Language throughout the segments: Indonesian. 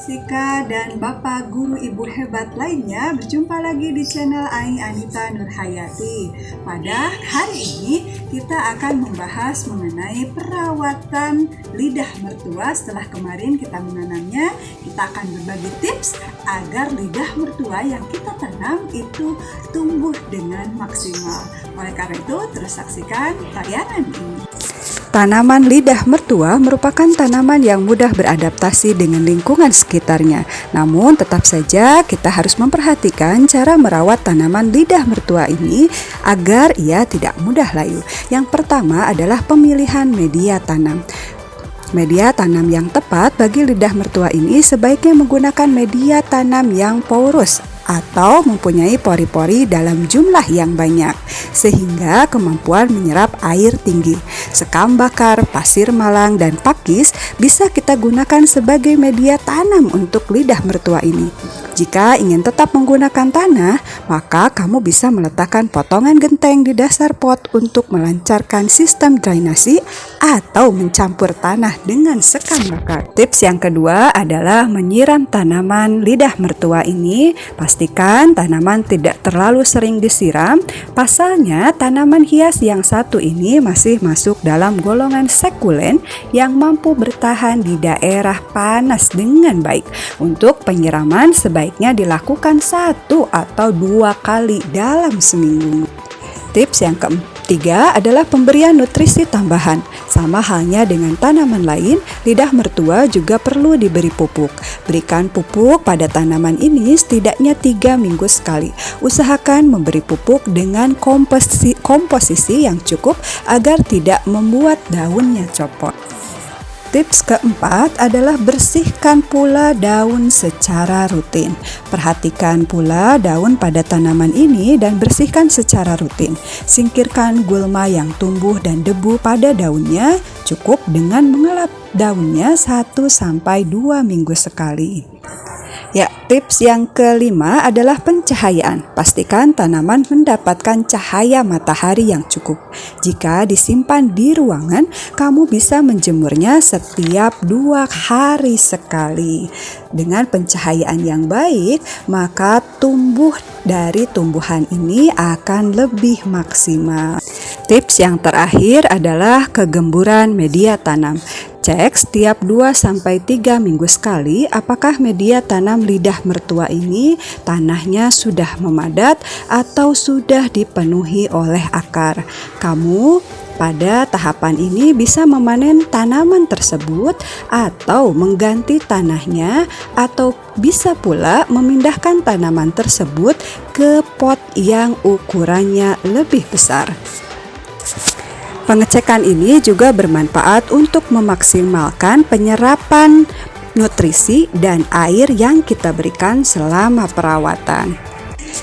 Sika dan Bapak Guru Ibu hebat lainnya, berjumpa lagi di channel Aing Anita Nurhayati. Pada hari ini kita akan membahas mengenai perawatan lidah mertua. Setelah kemarin kita menanamnya, kita akan berbagi tips agar lidah mertua yang kita tanam itu tumbuh dengan maksimal. Oleh karena itu, terus saksikan tayangan ini. Tanaman lidah mertua merupakan tanaman yang mudah beradaptasi dengan lingkungan sekitarnya. Namun tetap saja kita harus memperhatikan cara merawat tanaman lidah mertua ini agar ia tidak mudah layu. Yang pertama adalah pemilihan media tanam. Media tanam yang tepat bagi lidah mertua ini sebaiknya menggunakan media tanam yang porous atau mempunyai pori-pori dalam jumlah yang banyak sehingga kemampuan menyerap air tinggi. Sekam bakar, pasir malang, dan pakis bisa kita gunakan sebagai media tanam untuk lidah mertua ini. Jika ingin tetap menggunakan tanah, maka kamu bisa meletakkan potongan genteng di dasar pot untuk melancarkan sistem drainasi atau mencampur tanah dengan sekam bakar. Tips yang kedua adalah menyiram tanaman lidah mertua ini. Pastikan tanaman tidak terlalu sering disiram. Pasalnya, tanaman hias yang satu ini masih masuk dalam golongan sekulen yang mampu bertahan di daerah panas dengan baik. Untuk penyiraman sebaiknya dilakukan 1 atau 2 kali dalam seminggu. Tips yang ketiga adalah pemberian nutrisi tambahan. Sama halnya dengan tanaman lain, lidah mertua juga perlu diberi pupuk. Berikan pupuk pada tanaman ini setidaknya 3 minggu sekali. Usahakan memberi pupuk dengan komposisi yang cukup agar tidak membuat daunnya copot. Tips keempat adalah bersihkan pula daun secara rutin. Perhatikan pula daun pada tanaman ini dan bersihkan secara rutin. Singkirkan gulma yang tumbuh dan debu pada daunnya, cukup dengan mengelap daunnya 1-2 minggu sekali. Ya, tips yang kelima adalah pencahayaan. Pastikan tanaman mendapatkan cahaya matahari yang cukup. Jika disimpan di ruangan, kamu bisa menjemurnya setiap 2 hari sekali. Dengan pencahayaan yang baik, maka tumbuh dari tumbuhan ini akan lebih maksimal. Tips yang terakhir adalah kegemburan media tanam. Cek setiap 2-3 minggu sekali apakah media tanam lidah mertua ini tanahnya sudah memadat atau sudah dipenuhi oleh akar. Kamu pada tahapan ini bisa memanen tanaman tersebut atau mengganti tanahnya, atau bisa pula memindahkan tanaman tersebut ke pot yang ukurannya lebih besar. Pengecekan ini juga bermanfaat untuk memaksimalkan penyerapan nutrisi dan air yang kita berikan selama perawatan.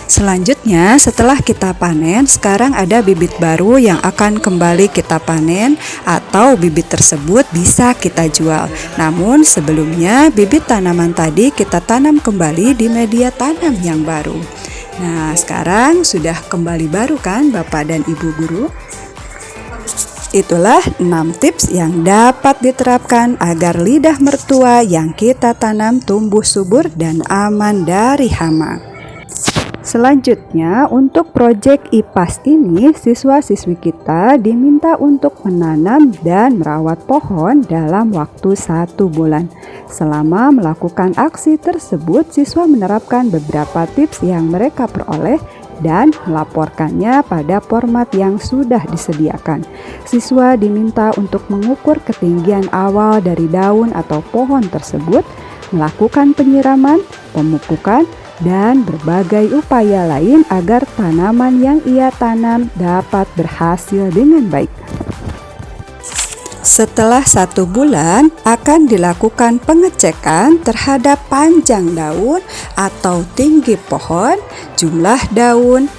Selanjutnya, setelah kita panen, sekarang ada bibit baru yang akan kembali kita panen atau bibit tersebut bisa kita jual. Namun sebelumnya, bibit tanaman tadi kita tanam kembali di media tanam yang baru. Nah, sekarang sudah kembali baru kan Bapak dan Ibu guru? Itulah 6 tips yang dapat diterapkan agar lidah mertua yang kita tanam tumbuh subur dan aman dari hama. Selanjutnya, untuk proyek IPAS ini, siswa-siswi kita diminta untuk menanam dan merawat pohon dalam waktu 1 bulan. Selama melakukan aksi tersebut, siswa menerapkan beberapa tips yang mereka peroleh dan melaporkannya pada format yang sudah disediakan. Siswa diminta untuk mengukur ketinggian awal dari daun atau pohon tersebut, melakukan penyiraman, pemupukan, dan berbagai upaya lain agar tanaman yang ia tanam dapat berhasil dengan baik. Setelah 1 bulan akan dilakukan pengecekan terhadap panjang daun atau tinggi pohon, jumlah daun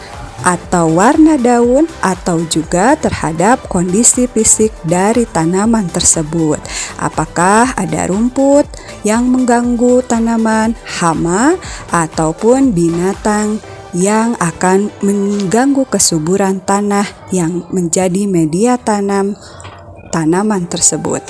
atau warna daun, atau juga terhadap kondisi fisik dari tanaman tersebut. Apakah ada rumput yang mengganggu tanaman, hama, ataupun binatang yang akan mengganggu kesuburan tanah yang menjadi media tanam tanaman tersebut.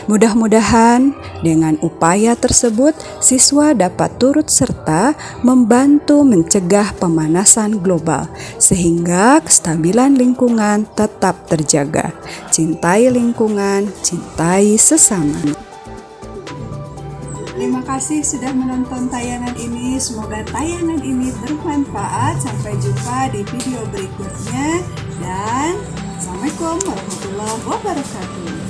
Mudah-mudahan dengan upaya tersebut, siswa dapat turut serta membantu mencegah pemanasan global, sehingga kestabilan lingkungan tetap terjaga. Cintai lingkungan, cintai sesama. Terima kasih sudah menonton tayangan ini. Semoga tayangan ini bermanfaat. Sampai jumpa di video berikutnya. Dan Assalamualaikum warahmatullahi wabarakatuh.